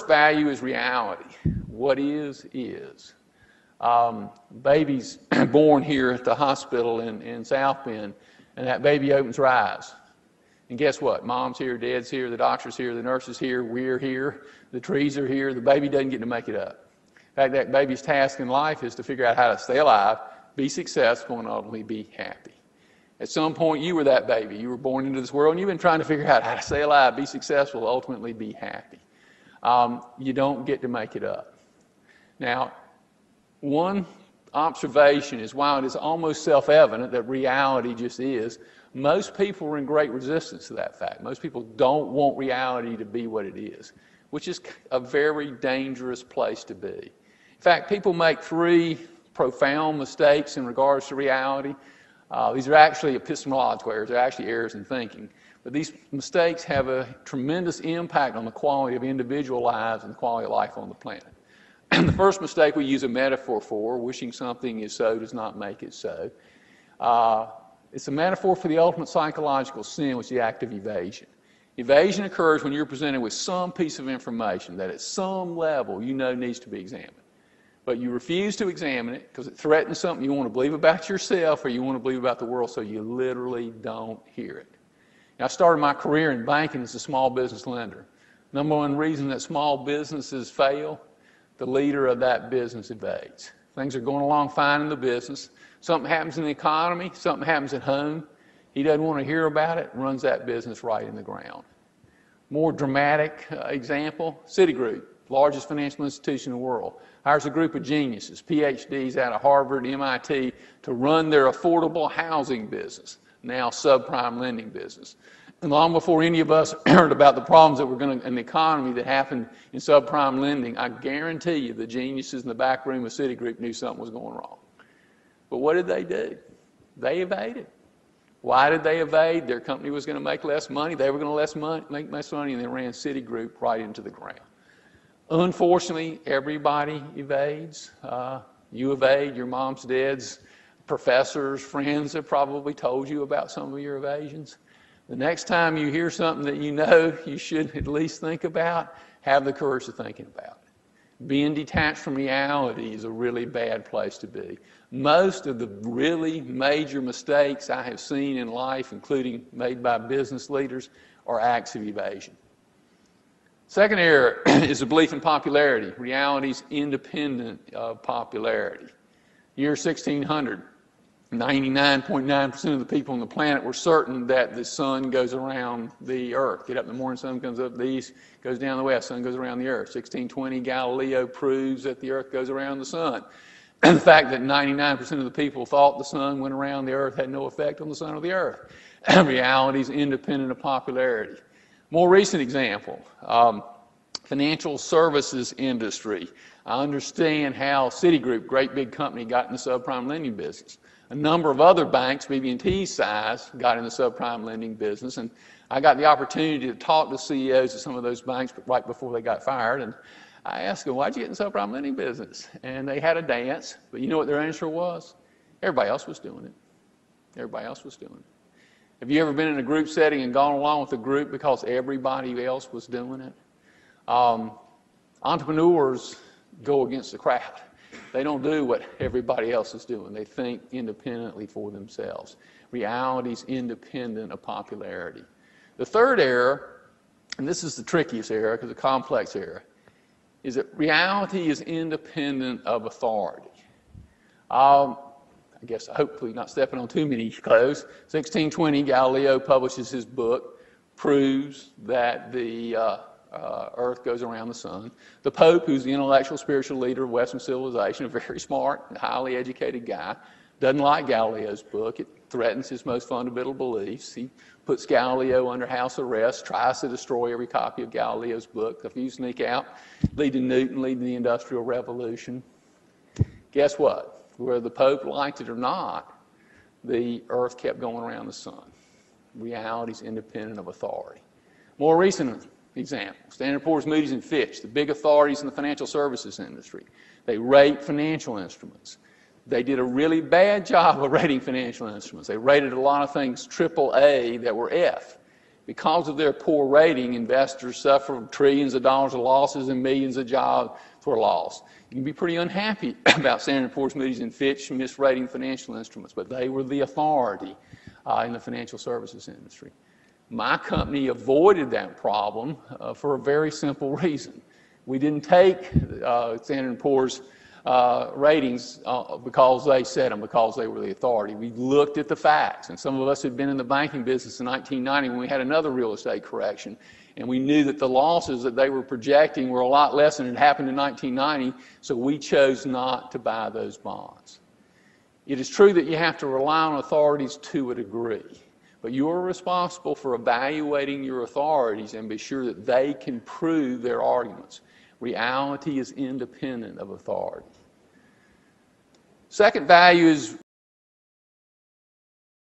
value is reality. What is. Baby's born here at the hospital in South Bend, and that baby opens her eyes. And guess what? Mom's here, Dad's here, the doctor's here, the nurse is here, we're here, the trees are here. The baby doesn't get to make it up. In fact, that baby's task in life is to figure out how to stay alive, be successful, and ultimately be happy. At some point, you were that baby. You were born into this world, and you've been trying to figure out how to stay alive, be successful, ultimately be happy. You don't get to make it up. Now, one observation is while it is almost self-evident that reality just is, most people are in great resistance to that fact. Most people don't want reality to be what it is, which is a very dangerous place to be. In fact, people make three profound mistakes in regards to reality. These are actually epistemological errors. They're actually errors in thinking. But these mistakes have a tremendous impact on the quality of individual lives and the quality of life on the planet. The first mistake we use a metaphor for, wishing something is so does not make it so. It's a metaphor for the ultimate psychological sin, which is the act of evasion. Evasion occurs when you're presented with some piece of information that at some level you know needs to be examined. But you refuse to examine it because it threatens something you want to believe about yourself or you want to believe about the world, so you literally don't hear it. Now, I started my career in banking as a small business lender. Number one reason that small businesses fail, the leader of that business evades. Things are going along fine in the business. Something happens in the economy, something happens at home. He doesn't want to hear about it, runs that business right in the ground. More dramatic example, Citigroup, largest financial institution in the world, hires a group of geniuses, PhDs out of Harvard, MIT, to run their affordable housing business, now subprime lending business. And long before any of us heard about the problems that were going to in the economy that happened in subprime lending, I guarantee you the geniuses in the back room of Citigroup knew something was going wrong. But what did they do? They evaded. Why did they evade? Their company was going to make less money. They were going to make less money, and they ran Citigroup right into the ground. Unfortunately, everybody evades. You evade. Your mom's, dad's, professors, friends have probably told you about some of your evasions. The next time you hear something that you know you should at least think about, have the courage to think about it. Being detached from reality is a really bad place to be. Most of the really major mistakes I have seen in life, including made by business leaders, are acts of evasion. Second error is a belief in popularity. Reality is independent of popularity. Year 1600, 99.9% of the people on the planet were certain that the sun goes around the earth. Get up in the morning, sun comes up the east, goes down the west, sun goes around the earth. 1620, Galileo proves that the earth goes around the sun. And the fact that 99% of the people thought the sun went around the earth had no effect on the sun or the earth. Reality is independent of popularity. More recent example, financial services industry. I understand how Citigroup, great big company, got in the subprime lending business. A number of other banks, BB&T's size, got in the subprime lending business, and I got the opportunity to talk to CEOs of some of those banks right before they got fired, and I asked them, why'd you get in the subprime lending business? And they had a dance, but you know what their answer was? Everybody else was doing it. Everybody else was doing it. Have you ever been in a group setting and gone along with a group because everybody else was doing it? Entrepreneurs go against the crowd. They don't do what everybody else is doing. They think independently for themselves. Reality is independent of popularity. The third error, and this is the trickiest error because it's a complex error, is that reality is independent of authority. I guess hopefully not stepping on too many toes. 1620, Galileo publishes his book, proves that the earth goes around the sun. The Pope, who's the intellectual spiritual leader of Western civilization, a very smart, highly educated guy, doesn't like Galileo's book. It threatens his most fundamental beliefs. He puts Galileo under house arrest, tries to destroy every copy of Galileo's book. A few sneak out, lead to Newton, lead to the Industrial Revolution. Guess what? Whether the Pope liked it or not, the earth kept going around the sun. Reality is independent of authority. More recent example, Standard & Poor's, Moody's, and Fitch, the big authorities in the financial services industry. They rate financial instruments. They did a really bad job of rating financial instruments. They rated a lot of things AAA that were F. Because of their poor rating, investors suffer trillions of dollars of losses and millions of jobs were lost. You can be pretty unhappy about Standard & Poor's, Moody's, and Fitch misrating financial instruments, but they were the authority in the financial services industry. My company avoided that problem for a very simple reason. We didn't take Standard & Poor's ratings because they said them, because they were the authority. We looked at the facts, and some of us had been in the banking business in 1990 when we had another real estate correction, and we knew that the losses that they were projecting were a lot less than had happened in 1990, so we chose not to buy those bonds. It is true that you have to rely on authorities to a degree, but you are responsible for evaluating your authorities and be sure that they can prove their arguments. Reality is independent of authority. Second value is